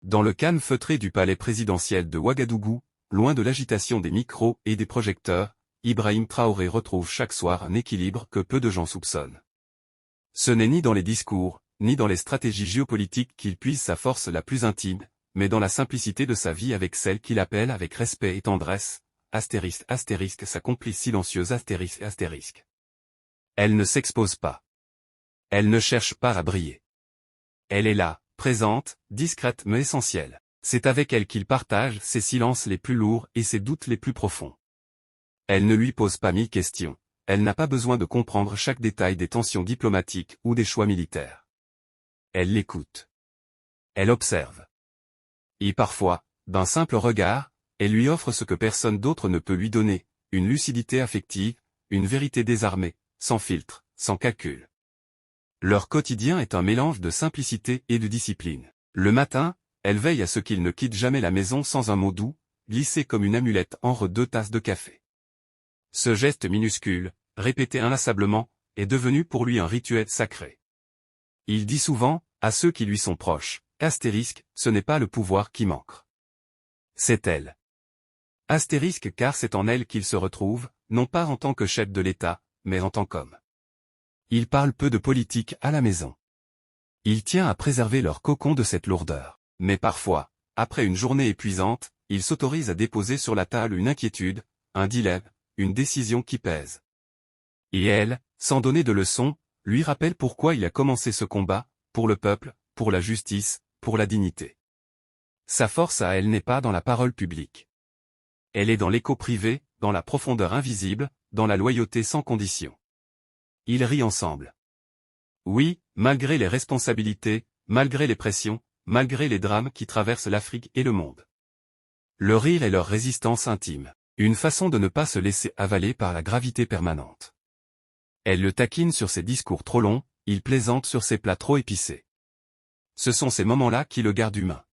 Dans le calme feutré du palais présidentiel de Ouagadougou, loin de l'agitation des micros et des projecteurs, Ibrahim Traoré retrouve chaque soir un équilibre que peu de gens soupçonnent. Ce n'est ni dans les discours, ni dans les stratégies géopolitiques qu'il puise sa force la plus intime, mais dans la simplicité de sa vie avec celle qu'il appelle avec respect et tendresse, sa complice silencieuse ***. Elle ne s'expose pas. Elle ne cherche pas à briller. Elle est là, présente, discrète mais essentielle. C'est avec elle qu'il partage ses silences les plus lourds et ses doutes les plus profonds. Elle ne lui pose pas 1000 questions. Elle n'a pas besoin de comprendre chaque détail des tensions diplomatiques ou des choix militaires. Elle l'écoute. Elle observe. Et parfois, d'un simple regard, elle lui offre ce que personne d'autre ne peut lui donner, une lucidité affective, une vérité désarmée, sans filtre, sans calcul. Leur quotidien est un mélange de simplicité et de discipline. Le matin, elle veille à ce qu'il ne quitte jamais la maison sans un mot doux, glissé comme une amulette entre 2 tasses de café. Ce geste minuscule, répété inlassablement, est devenu pour lui un rituel sacré. Il dit souvent, à ceux qui lui sont proches, ***, ce n'est pas le pouvoir qui manque. C'est elle. * car c'est en elle qu'il se retrouve, non pas en tant que chef de l'État, mais en tant qu'homme. Il parle peu de politique à la maison. Il tient à préserver leur cocon de cette lourdeur. Mais parfois, après une journée épuisante, il s'autorise à déposer sur la table une inquiétude, un dilemme, une décision qui pèse. Et elle, sans donner de leçon, lui rappelle pourquoi il a commencé ce combat, pour le peuple, pour la justice, pour la dignité. Sa force à elle n'est pas dans la parole publique. Elle est dans l'écho privé, dans la profondeur invisible, dans la loyauté sans condition. Ils rient ensemble. Oui, malgré les responsabilités, malgré les pressions, malgré les drames qui traversent l'Afrique et le monde. Le rire est leur résistance intime, une façon de ne pas se laisser avaler par la gravité permanente. Elle le taquine sur ses discours trop longs, il plaisante sur ses plats trop épicés. Ce sont ces moments-là qui le gardent humain.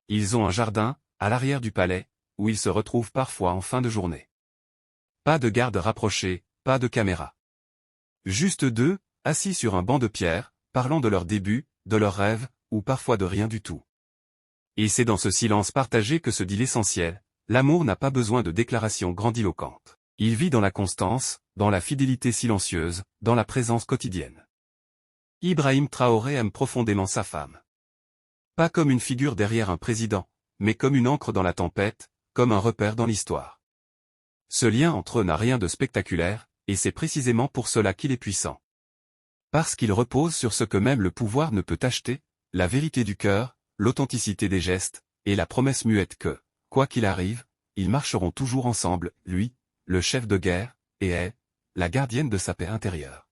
Ils ont un jardin, à l'arrière du palais, où ils se retrouvent parfois en fin de journée. Pas de garde rapprochée, pas de caméra. Juste deux, assis sur un banc de pierre, parlant de leurs débuts, de leurs rêves, ou parfois de rien du tout. Et c'est dans ce silence partagé que se dit l'essentiel, l'amour n'a pas besoin de déclarations grandiloquentes. Il vit dans la constance, dans la fidélité silencieuse, dans la présence quotidienne. Ibrahim Traoré aime profondément sa femme. Pas comme une figure derrière un président, mais comme une encre dans la tempête, comme un repère dans l'histoire. Ce lien entre eux n'a rien de spectaculaire, et c'est précisément pour cela qu'il est puissant. Parce qu'il repose sur ce que même le pouvoir ne peut acheter, la vérité du cœur, l'authenticité des gestes, et la promesse muette que, quoi qu'il arrive, ils marcheront toujours ensemble, lui, le chef de guerre, et elle, la gardienne de sa paix intérieure.